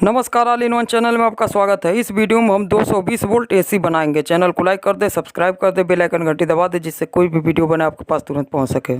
नमस्कार, all in one channel में आपका स्वागत है। इस वीडियो में हम 220 वोल्ट एसी बनाएंगे। चैनल को लाइक कर दे, सब्सक्राइब कर दे, बेल आइकन घंटी दबा दे, जिससे कोई भी वीडियो बने आपके पास तुरंत पहुंच सके।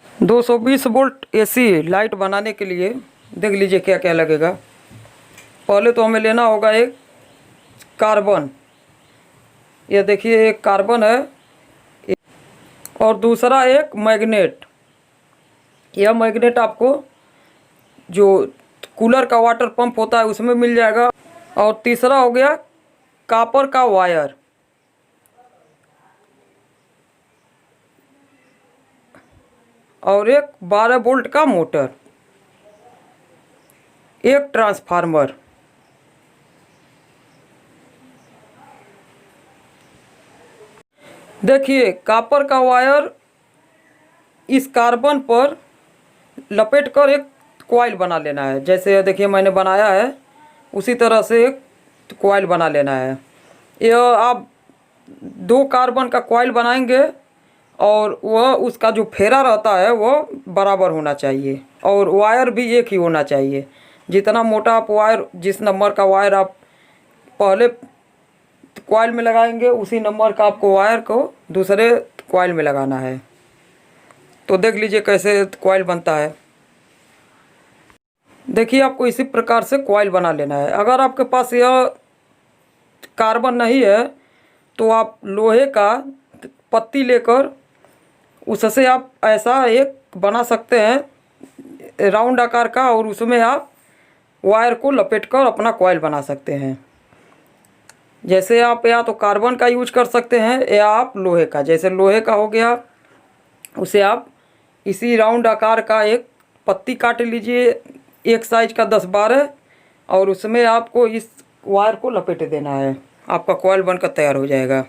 220 वोल्ट एसी लाइट बनाने के लिए देख लीजिए क्या क्या लगेगा। पहले तो हमें लेना होगा एक कार्बन। यह देखिए एक कार्बन है, और दूसरा एक मैग्नेट। यह मैग्नेट आपको जो कूलर का वाटर पंप होता है उसमें मिल जाएगा। और तीसरा हो गया कॉपर का वायर। और एक 12 वोल्ट का मोटर, एक ट्रांसफार्मर। देखिए कॉपर का वायर इस कार्बन पर लपेटकर एक कॉइल बना लेना है। जैसे देखिए मैंने बनाया है, उसी तरह से एक कॉइल बना लेना है। यह आप 2 कार्बन का कॉइल बनाएंगे, और वह उसका जो फेरा रहता है वह बराबर होना चाहिए, और वायर भी एक ही होना चाहिए। जितना मोटा आप वायर, जिस नंबर का वायर आप पहले कॉइल में लगाएंगे, उसी नंबर का आपको वायर को दूसरे कॉइल में लगाना है। तो देख लीजिए कैसे कॉइल बनता है। देखिए आपको इसी प्रकार से कॉइल बना लेना है। अगर आपके पास यह कार्बन नहीं है तो आप लोहे का पत्ती लेकर उससे आप ऐसा एक बना सकते हैं राउंड आकार का, और उसमें आप वायर को लपेटकर अपना कॉइल बना सकते हैं। जैसे आप या तो कार्बन का यूज कर सकते हैं या आप लोहे का। जैसे लोहे का हो गया, उसे आप इसी राउंड आकार का एक पत्ती काट लीजिए, एक साइज का 10-12, और उसमें आपको इस वायर को लपेट देना है। आपका कॉइल बनकर तैयार हो जाएगा।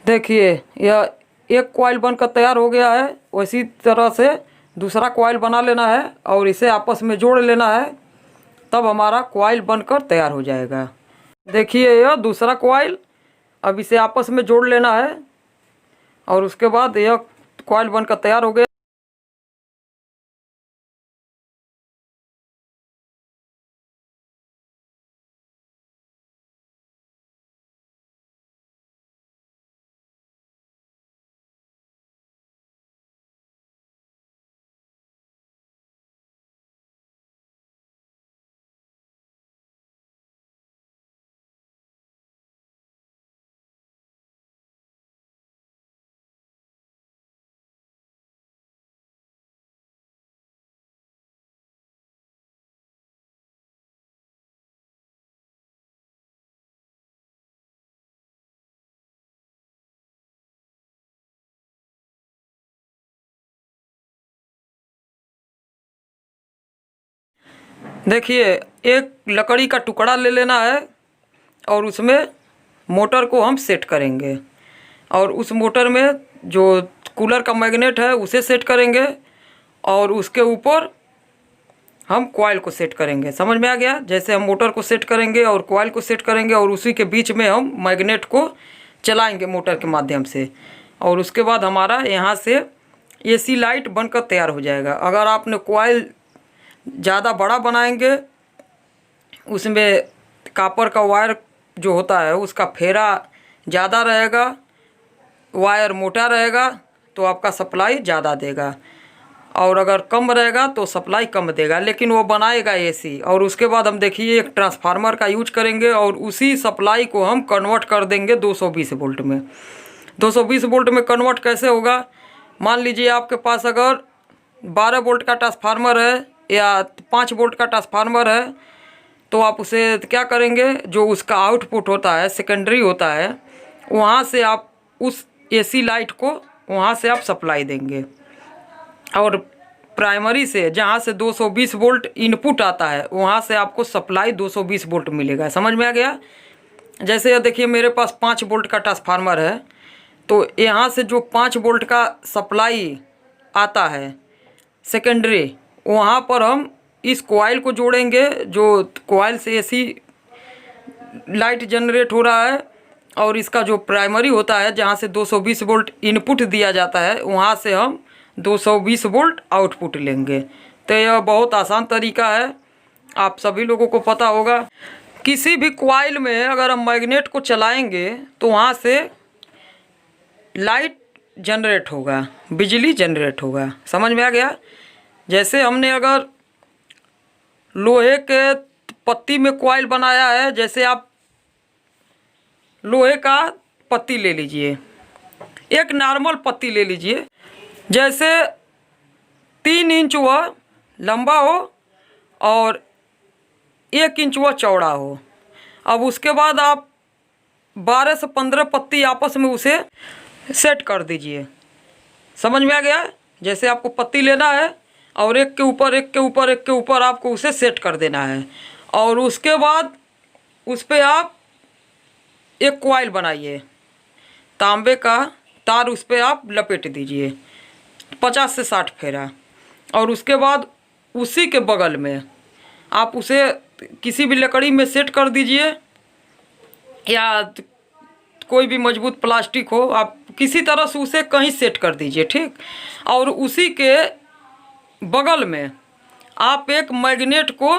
देखिए यह एक कॉइल बनकर तैयार हो गया है। उसी तरह से दूसरा कॉइल बना लेना है और इसे आपस में जोड़ लेना है, तब हमारा कॉइल बनकर तैयार हो जाएगा। देखिए यह दूसरा कॉइल, अब इसे आपस में जोड़ लेना है, और उसके बाद यह कॉइल बनकर तैयार हो गया। देखिए एक लकड़ी का टुकड़ा ले लेना है, और उसमें मोटर को हम सेट करेंगे, और उस मोटर में जो कूलर का मैग्नेट है उसे सेट करेंगे, और उसके ऊपर हम कॉइल को सेट करेंगे। समझ में आ गया? जैसे हम मोटर को सेट करेंगे और कॉइल को सेट करेंगे, और उसी के बीच में हम मैग्नेट को चलाएंगे मोटर के माध्यम से, और उसके बाद हमारा यहाँ से एसी लाइट बनकर तैयार हो जाएगा। अगर आपने कॉइल ज़्यादा बड़ा बनाएंगे, उसमें कॉपर का वायर जो होता है उसका फेरा ज़्यादा रहेगा, वायर मोटा रहेगा, तो आपका सप्लाई ज़्यादा देगा, और अगर कम रहेगा तो सप्लाई कम देगा, लेकिन वो बनाएगा एसी। और उसके बाद हम देखिए एक ट्रांसफार्मर का यूज करेंगे, और उसी सप्लाई को हम कन्वर्ट कर देंगे 220 वोल्ट में। 220 वोल्ट में कन्वर्ट कैसे होगा? मान लीजिए आपके पास अगर 12 वोल्ट का ट्रांसफार्मर है या 5 वोल्ट का ट्रांसफार्मर है, तो आप उसे क्या करेंगे, जो उसका आउटपुट होता है, सेकेंडरी होता है, वहाँ से आप उस एसी लाइट को वहाँ से आप सप्लाई देंगे, और प्राइमरी से जहाँ से 220 वोल्ट इनपुट आता है वहाँ से आपको सप्लाई 220 वोल्ट मिलेगा। समझ में आ गया? जैसे यह देखिए मेरे पास 5 वोल्ट का ट्रांसफार्मर है, तो यहाँ से जो 5 वोल्ट का सप्लाई आता है सेकेंडरी, वहाँ पर हम इस कॉइल को जोड़ेंगे। जो कॉइल से एसी लाइट जनरेट हो रहा है, और इसका जो प्राइमरी होता है जहाँ से 220 वोल्ट इनपुट दिया जाता है, वहाँ से हम 220 वोल्ट आउटपुट लेंगे। तो यह बहुत आसान तरीका है, आप सभी लोगों को पता होगा। किसी भी कॉइल में अगर हम मैग्नेट को चलाएंगे तो वहाँ से लाइट जनरेट होगा, बिजली जनरेट होगा। समझ में आ गया? जैसे हमने अगर लोहे के पत्ती में कॉइल बनाया है, जैसे आप लोहे का पत्ती ले लीजिए, एक नॉर्मल पत्ती ले लीजिए, जैसे 3 इंच वह लंबा हो और 1 इंच वह चौड़ा हो। अब उसके बाद आप 12 से 15 पत्ती आपस में उसे सेट कर दीजिए। समझ में आ गया? जैसे आपको पत्ती लेना है और एक के ऊपर एक के ऊपर एक के ऊपर आपको उसे सेट कर देना है, और उसके बाद उस पर आप एक कॉइल बनाइए, तांबे का तार उस पर आप लपेट दीजिए 50 से 60 फेरा, और उसके बाद उसी के बगल में आप उसे किसी भी लकड़ी में सेट कर दीजिए, या कोई भी मजबूत प्लास्टिक हो, आप किसी तरह से उसे कहीं सेट कर दीजिए, ठीक। और उसी के बगल में आप एक मैग्नेट को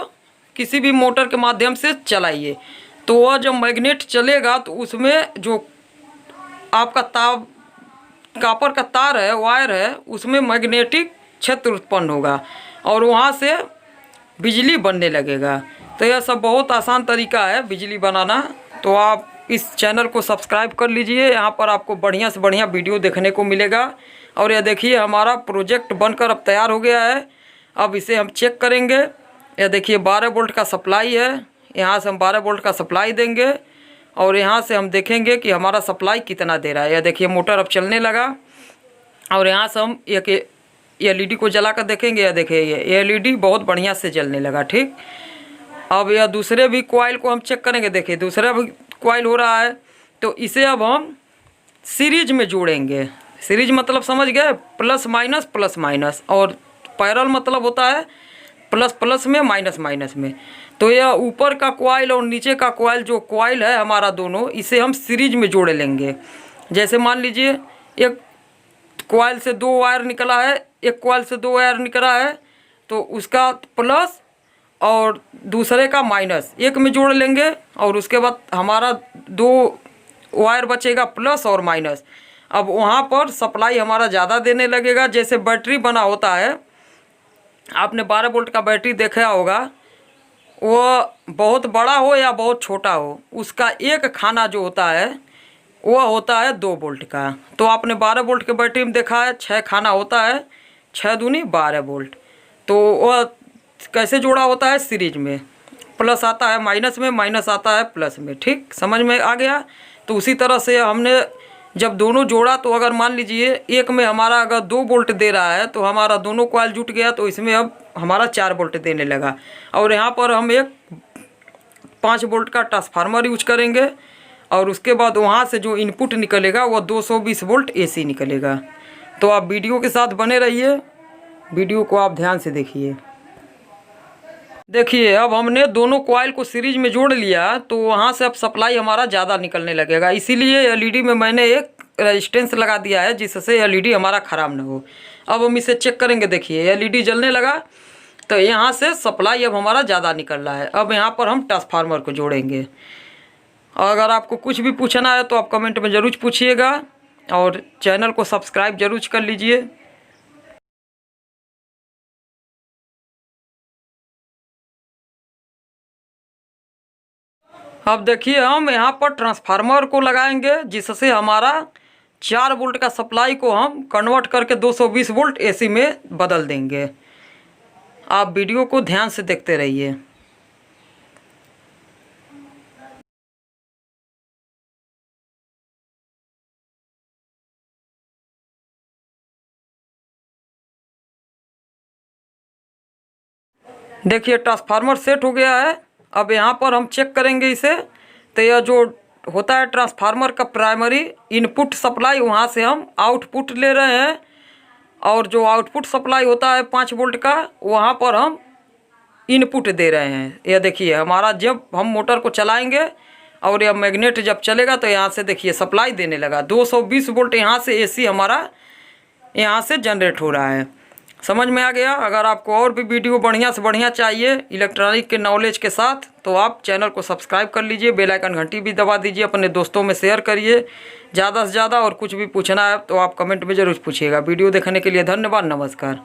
किसी भी मोटर के माध्यम से चलाइए। तो वह जब मैग्नेट चलेगा तो उसमें जो आपका कॉपर का तार है, वायर है, उसमें मैग्नेटिक क्षेत्र उत्पन्न होगा और वहाँ से बिजली बनने लगेगा। तो यह सब बहुत आसान तरीका है बिजली बनाना। तो आप इस चैनल को सब्सक्राइब कर लीजिए, यहाँ पर आपको बढ़िया से बढ़िया वीडियो देखने को मिलेगा। और यह देखिए हमारा प्रोजेक्ट बनकर अब तैयार हो गया है। अब इसे हम चेक करेंगे। यह देखिए 12 वोल्ट का सप्लाई है, यहाँ से हम 12 वोल्ट का सप्लाई देंगे और यहाँ से हम देखेंगे कि हमारा सप्लाई कितना दे रहा है। यह देखिए मोटर अब चलने लगा, और यहाँ से हम एक LED को जला कर देखेंगे। यह देखिए ये LED बहुत बढ़िया से जलने लगा, ठीक। अब यह दूसरे भी कॉइल को हम चेक करेंगे। देखिए दूसरा भी कॉइल हो रहा है, तो इसे अब हम सीरीज में जोड़ेंगे। सीरीज मतलब समझ गए, प्लस माइनस, और पैरेलल मतलब होता है प्लस प्लस में माइनस माइनस में। तो यह ऊपर का कॉइल और नीचे का कॉइल, जो कॉइल है हमारा दोनों, इसे हम सीरीज में जोड़ लेंगे। जैसे मान लीजिए एक कॉइल से 2 वायर निकला है, एक कॉइल से 2 वायर निकला है, तो उसका प्लस और दूसरे का माइनस एक में जोड़ लेंगे, और उसके बाद हमारा 2 वायर बचेगा प्लस और माइनस। अब वहाँ पर सप्लाई हमारा ज़्यादा देने लगेगा। जैसे बैटरी बना होता है, आपने 12 वोल्ट का बैटरी देखा होगा, वो बहुत बड़ा हो या बहुत छोटा हो, उसका एक खाना जो होता है वह होता है 2 वोल्ट का। तो आपने 12 वोल्ट के बैटरी में देखा है 6 खाना होता है, 6 दूनी 12 वोल्ट। तो वह कैसे जोड़ा होता है? सीरीज में, प्लस आता है माइनस में, माइनस आता है प्लस में, ठीक। समझ में आ गया? तो उसी तरह से हमने जब दोनों जोड़ा, तो अगर मान लीजिए एक में हमारा अगर 2 वोल्ट दे रहा है, तो हमारा दोनों कॉइल जुट गया, तो इसमें अब हमारा 4 वोल्ट देने लगा। और यहाँ पर हम एक 5 वोल्ट का ट्रांसफार्मर यूज करेंगे, और उसके बाद वहाँ से जो इनपुट निकलेगा वह 220 वोल्ट AC निकलेगा। तो आप वीडियो के साथ बने रहिए, वीडियो को आप ध्यान से देखिए। देखिए अब हमने दोनों कॉइल को सीरीज में जोड़ लिया, तो वहाँ से अब सप्लाई हमारा ज़्यादा निकलने लगेगा। इसीलिए LED में मैंने एक रेजिस्टेंस लगा दिया है, जिससे LED हमारा ख़राब ना हो। अब हम इसे चेक करेंगे। देखिए LED जलने लगा, तो यहाँ से सप्लाई अब हमारा ज़्यादा निकल रहा है। अब यहाँ पर हम ट्रांसफार्मर को जोड़ेंगे। अगर आपको कुछ भी पूछना है तो आप कमेंट में ज़रूर पूछिएगा, और चैनल को सब्सक्राइब ज़रूर कर लीजिए। अब देखिए हम यहाँ पर ट्रांसफार्मर को लगाएंगे, जिससे हमारा 4 वोल्ट का सप्लाई को हम कन्वर्ट करके 220 वोल्ट AC में बदल देंगे। आप वीडियो को ध्यान से देखते रहिए। देखिए ट्रांसफार्मर सेट हो गया है। अब यहाँ पर हम चेक करेंगे इसे। तो यह जो होता है ट्रांसफार्मर का प्राइमरी इनपुट सप्लाई, वहाँ से हम आउटपुट ले रहे हैं। और जो आउटपुट सप्लाई होता है 5 वोल्ट का, वहाँ पर हम इनपुट दे रहे हैं। ये देखिए हमारा जब हम मोटर को चलाएंगे और यह मैग्नेट जब चलेगा तो यहाँ से देखिए सप्लाई देने लगा। 220 वोल्ट यहाँ से एसी हमारा यहाँ से जनरेट हो रहा है। समझ में आ गया? अगर आपको और भी वीडियो बढ़िया से बढ़िया चाहिए इलेक्ट्रॉनिक के नॉलेज के साथ, तो आप चैनल को सब्सक्राइब कर लीजिए, बेल आइकन घंटी भी दबा दीजिए, अपने दोस्तों में शेयर करिए ज़्यादा से ज़्यादा। और कुछ भी पूछना है तो आप कमेंट में ज़रूर पूछिएगा। वीडियो देखने के लिए धन्यवाद, नमस्कार।